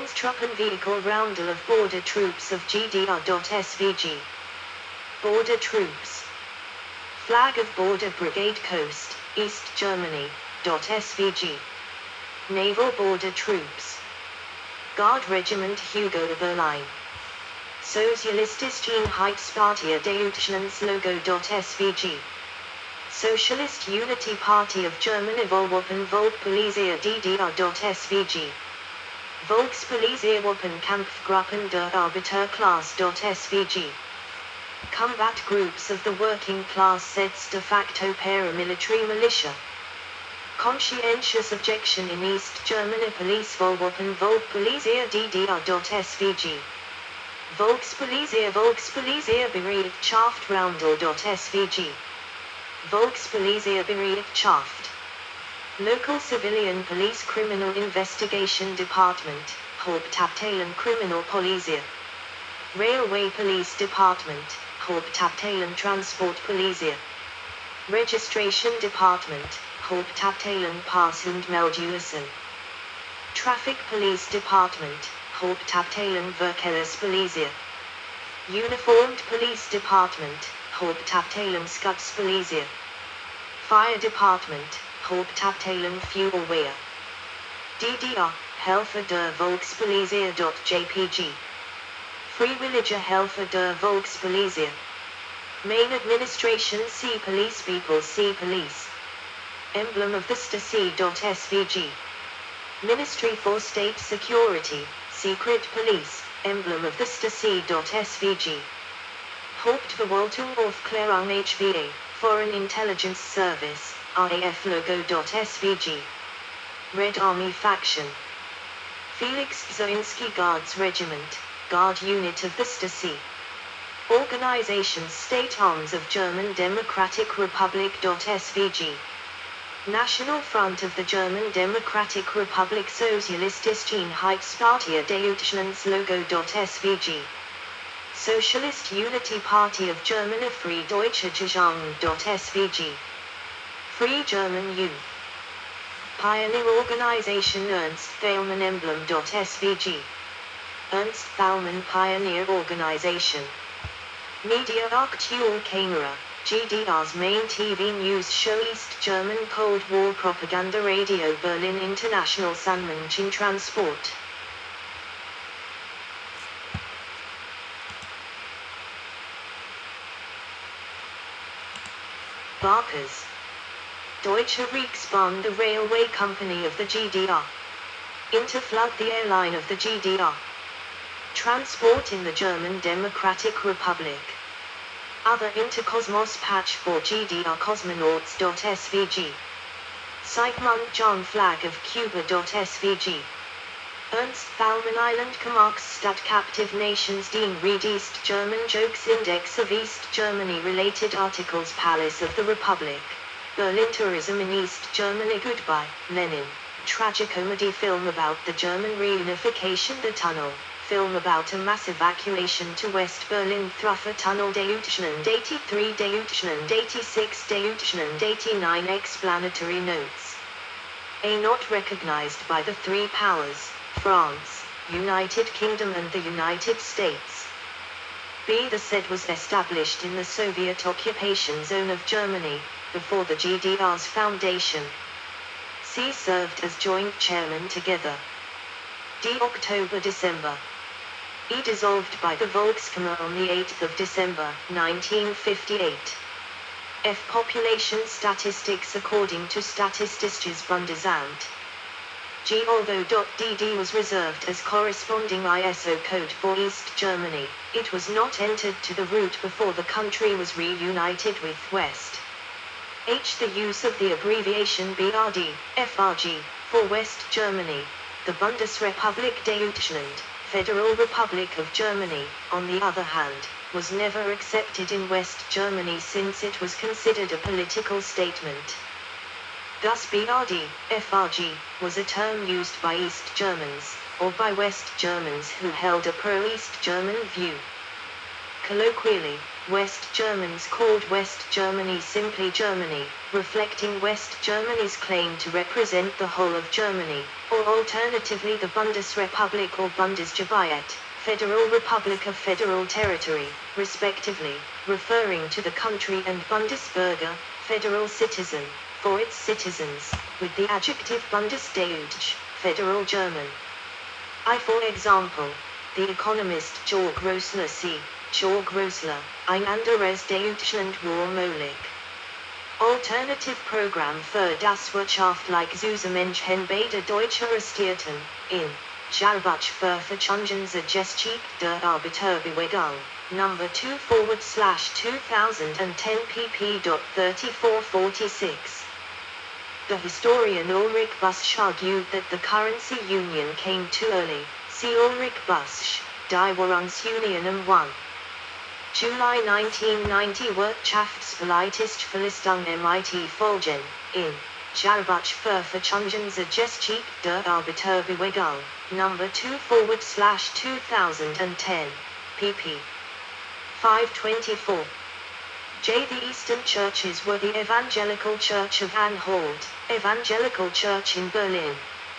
Grenztruppen Vehicle Roundel of Border Troops of GDR.SVG. Border Troops. Flag of Border Brigade Coast, East Germany. .SVG. Naval Border Troops. Guard Regiment Hugo de Berlin. Sozialistische Einheitspartie Deutschlands Logo. SVG. Socialist Unity Party of Germany Volkswaffen Volkspolizei DDR. SVG. Volkspolizei Wappenkampfgruppen der Arbeiterklasse. SVG. Combat Groups of the Working Class Sets de facto paramilitary militia. Conscientious Objection in East Germany Police Volkswaffen Volkspolizei DDR. SVG. Volkspolizei Bereitschaft Roundel. SVG. Volkspolizei Bereitschaft. Local Civilian Police Criminal Investigation Department, Hauptabteilung Kriminalpolizei. Railway Police Department, Hauptabteilung Transportpolizei. Registration Department, Hauptabteilung Pass- und Meldewesen. Traffic Police Department, Hauptabteilung Verkehrspolizei. Uniformed Police Department, Hauptabteilung Schutzpolizei. Fire Department, Hauptabteilung Feuerwehr. DDR, Helfer der Volkspolizei. JPG. Freiwillige Helfer der Volkspolizei. Main Administration Sea Police People Sea Police. Emblem of the Stasi. SVG. Ministry for State Security, Secret Police, Emblem of the Stasi. SVG. Hauptverwaltung Aufklärung HVA, Foreign Intelligence Service, RAF Logo. SVG. Red Army Faction. Felix Dzerzhinsky Guards Regiment, Guard Unit of the Stasi. Organization State Arms of German Democratic Republic. SVG. National Front of the German Democratic Republic Sozialistische Einheitspartie Deutschlands Logo. SVG. Socialist Unity Party of Germany Freie Deutsche Jugend. SVG. Free German Youth. Pioneer Organization Ernst Thälmann Emblem. SVG. Ernst Thälmann Pioneer Organization. Media Aktuelle Kamera, GDR's main TV news show. East German Cold War Propaganda Radio Berlin International Sandmännchen Transport. Barkers. Deutsche Reichsbahn, the railway company of the GDR. Interflood, the airline of the GDR. Transport in the German Democratic Republic. Other Interkosmos patch for GDR cosmonauts. SVG. Sigmund John Flag of Cuba. SVG. Ernst Thälmann Island Komarkstadt Captive Nations Dean Reed East German Jokes Index of East Germany Related Articles Palace of the Republic. Berlin Tourism in East Germany. Goodbye, Lenin. Tragicomedy film about the German reunification. The Tunnel. Film about a mass evacuation to West Berlin. Thruffer Tunnel. Deutschland 83, Deutschland 86, Deutschland 89. Explanatory notes. A. Not recognized by the three powers, France, United Kingdom and the United States. B. The said was established in the Soviet occupation zone of Germany, before the GDR's foundation. C. Served as joint chairman together. D. October-December. E. Dissolved by the Volkskammer on the 8th of December, 1958. F. Population statistics according to Statistisches Bundesamt. G. Although .dd was reserved as corresponding ISO code for East Germany, it was not entered to the route before the country was reunited with West. H. The use of the abbreviation BRD, FRG, for West Germany, the Bundesrepublik Deutschland, Federal Republic of Germany, on the other hand, was never accepted in West Germany since it was considered a political statement. Thus BRD, FRG, was a term used by East Germans, or by West Germans who held a pro-East German view. Colloquially, West Germans called West Germany simply Germany, reflecting West Germany's claim to represent the whole of Germany, or alternatively the Bundesrepublik or Bundesgebiet, Federal Republic of Federal Territory, respectively, referring to the country, and Bundesbürger, federal citizen, for its citizens, with the adjective Bundesdeutsch, federal German. For example, the economist Georg Rosler c. Georg Rosler, ein anderes Deutschland war möglich. Alternative Programm für das wirtschaftliche Zusammenleben beider deutscher Staaten, in Jalbach für Verhandlungsgeschichte der Arbeiterbewegung, number 2/2010 pp.3446. The historian Ulrich Busch argued that the currency union came too early. See Ulrich Busch, Die Währungsunion um 1. July 1990 Wirtschaftspolitische Verlistung MIT Folgen, in Jalbach für Verhandlungsgeschichte der Arbeiterbewegung, number 2/2010, pp. 524. The Eastern churches were the Evangelical Church of Anhalt, Evangelical Church in Berlin,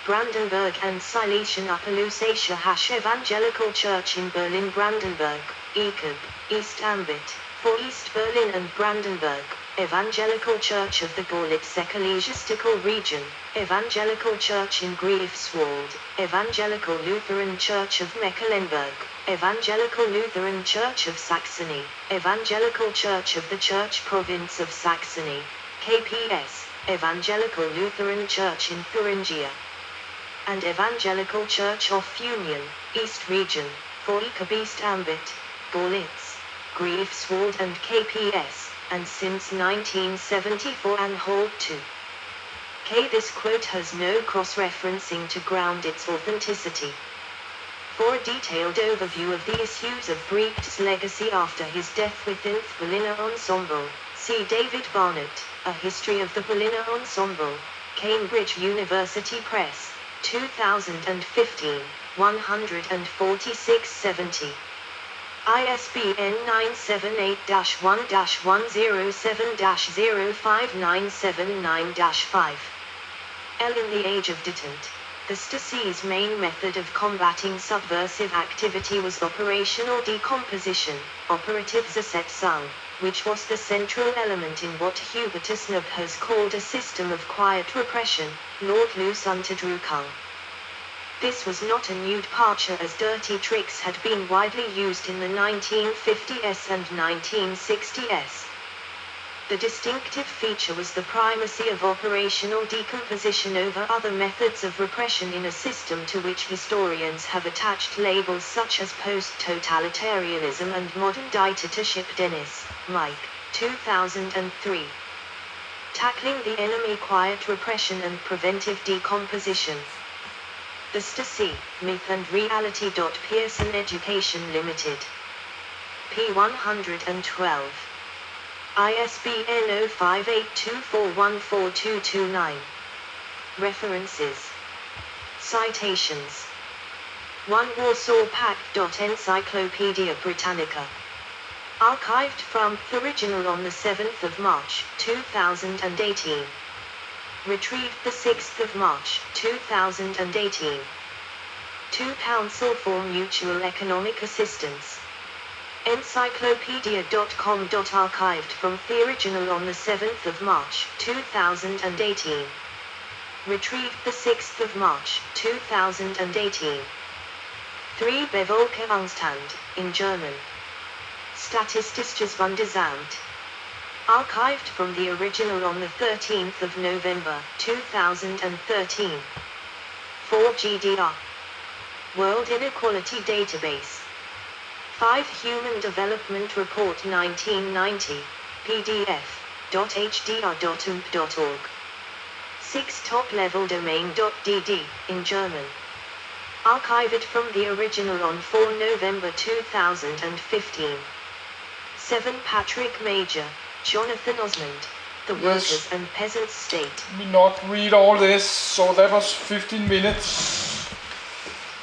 Brandenburg and Silesian Upper Lusatia / Evangelical Church in Berlin Brandenburg, EKB, East Ambit, for East Berlin and Brandenburg, Evangelical Church of the Görlitz Ecclesiastical Region, Evangelical Church in Greifswald, Evangelical Lutheran Church of Mecklenburg, Evangelical Lutheran Church of Saxony, Evangelical Church of the Church Province of Saxony, KPS, Evangelical Lutheran Church in Thuringia, and Evangelical Church of Union, East Region, for EKB East Ambit, Görlitz, Greifswald and KPS, and since 1974 Anhalt too. This quote has no cross-referencing to ground its authenticity. For a detailed overview of the issues of Brecht's legacy after his death within the Berliner Ensemble, see David Barnett, A History of the Berliner Ensemble, Cambridge University Press, 2015, 14670. ISBN 978-1-107-05979-5. In the Age of Detente, the Stasi's main method of combating subversive activity was operational decomposition, operative Zersetzung, which was the central element in what Hubertus Knapp has called a system of quiet repression, Lautlos Unterdrückung. This was not a new departure, as dirty tricks had been widely used in the 1950s and 1960s. The distinctive feature was the primacy of operational decomposition over other methods of repression in a system to which historians have attached labels such as post-totalitarianism and modern dictatorship. Dennis, Mike, 2003. Tackling the Enemy: Quiet Repression and Preventive Decomposition. The Stasi, Myth and Reality. Pearson Education Limited. p. 112. ISBN 0582414229. References. Citations. 1 Warsaw Pact. Encyclopedia Britannica. Archived from the original on the 7th of March, 2018. Retrieved the 6th of March, 2018. 2 Council for Mutual Economic Assistance. Encyclopedia.com. Archived from the original on the 7th of March, 2018. Retrieved the 6th of March, 2018. 3 Bevölkerungsstand, in German. Statistisches Bundesamt. Archived from the original on the 13th of November, 2013. 4 GDR. World Inequality Database. 5 Human Development Report 1990, pdf.hdr.ump.org. 6 Top-Level Domain.dd, in German. Archived from the original on 4 November 2015. 7 Patrick Major, Jonathan Osmond, The Workers' and Peasants' State. We not read all this, so that was 15 minutes.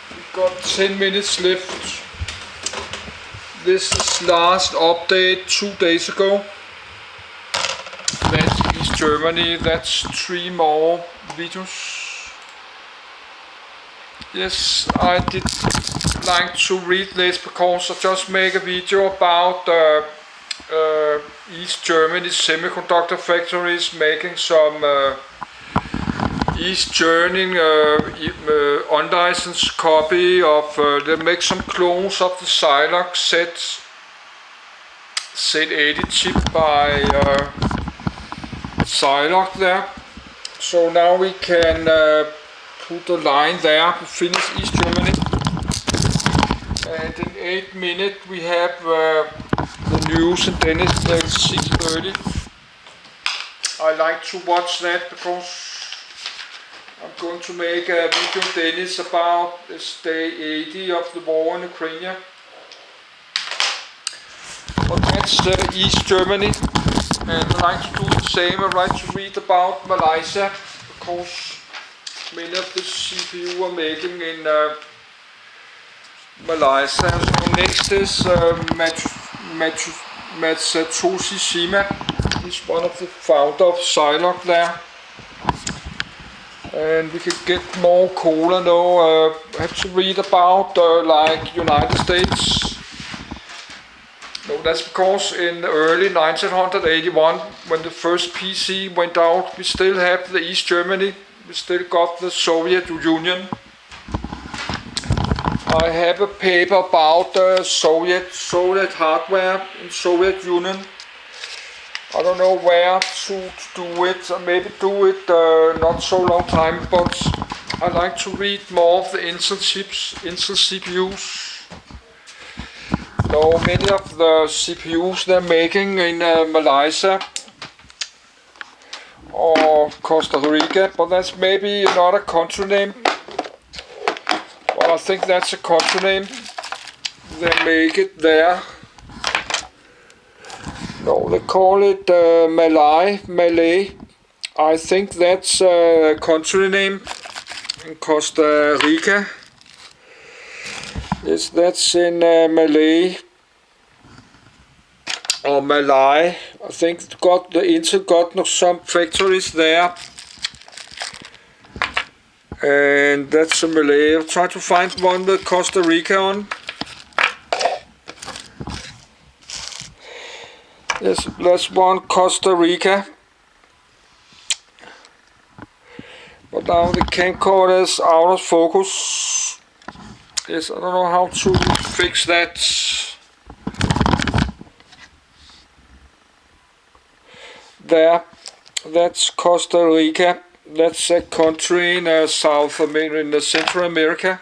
We've got 10 minutes left. This is last update 2 days ago. That's East Germany. That's 3 more videos. Yes, I did like to read this because I just make a video about East Germany semiconductor factories making some East Germany unlicensed copy of, they make some clones of the Zilog Z80 chip by Zilog there. So now we can put a line there to finish East Germany. And in 8 minutes we have the news, and then it's 6:30. I like to watch that because I'm going to make a video then it's about this day 80 of the war in Ukraine. But that's East Germany, and I like to do the same. I like to read about Malaysia because many of the CPU are making in Malaysia. So next is Matsatoshi Shima. He's one of the founder of Zilog there. And we can get more cola now. I have to read about like United States. No, that's because in early 1981, when the first PC went out, we still have the East Germany. We still got the Soviet Union. I have a paper about Soviet hardware in Soviet Union. I don't know where to do it. Maybe do it not so long time, but I like to read more of the Intel chips, Intel CPUs. So many of the CPUs they're making in Malaysia or Costa Rica, but that's maybe not a country name. Well, I think that's a country name. They make it there. No, they call it Malay. I think that's a country name in Costa Rica. Yes, that's in Malay or Malay. I think the Intel got some factories there, and that's a Malay. I'll try to find one with Costa Rica on. Yes, that's one Costa Rica. But now the camcorder is out of focus. Yes, I don't know how to fix that. There, that's Costa Rica. That's a country in South America, in Central America.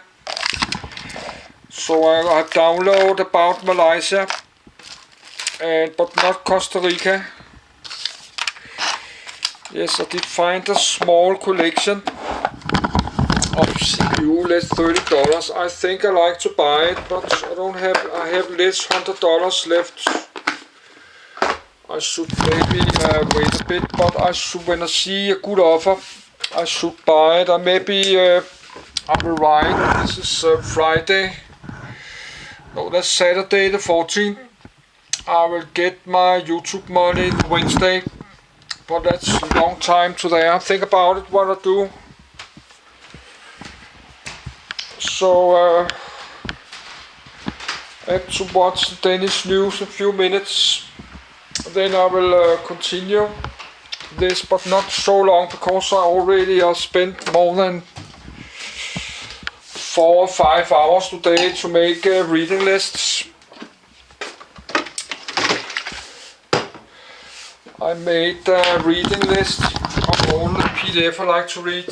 So I download about Malaysia. But not Costa Rica. Yes, I did find a small collection of CPU, less $30. I think I like to buy it, but I have less $100 left. I should maybe wait a bit, but when I see a good offer, I should buy it. Maybe I will write. This is Friday. No, that's Saturday the 14th. I will get my YouTube money Wednesday, but that's a long time to there. Think about it, what I do. So I have to watch the Danish news in a few minutes. Then I will continue this, but not so long because I already spent more than 4 or 5 hours today to make reading lists. I made a reading list of all the PDF I like to read.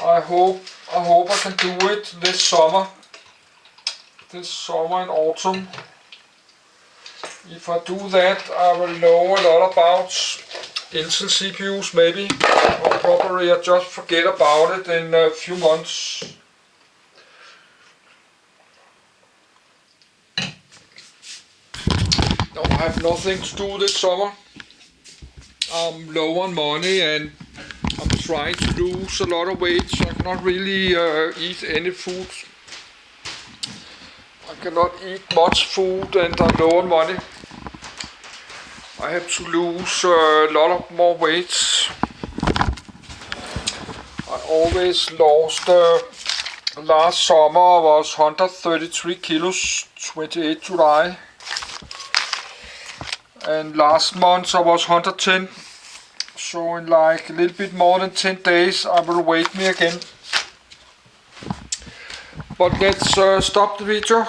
I hope I can do it this summer and autumn. If I do that, I will know a lot about Intel CPUs maybe, or probably I just forget about it in a few months. No, I have nothing to do this summer. I'm low on money and I'm trying to lose a lot of weight, so I cannot really eat any food. I cannot eat much food and I'm low on money. I have to lose a lot of more weight. I always lost last summer I was 133 kilos, 28 July. And last month I was 110. So in like a little bit more than 10 days I will weigh me again. But let's stop the video.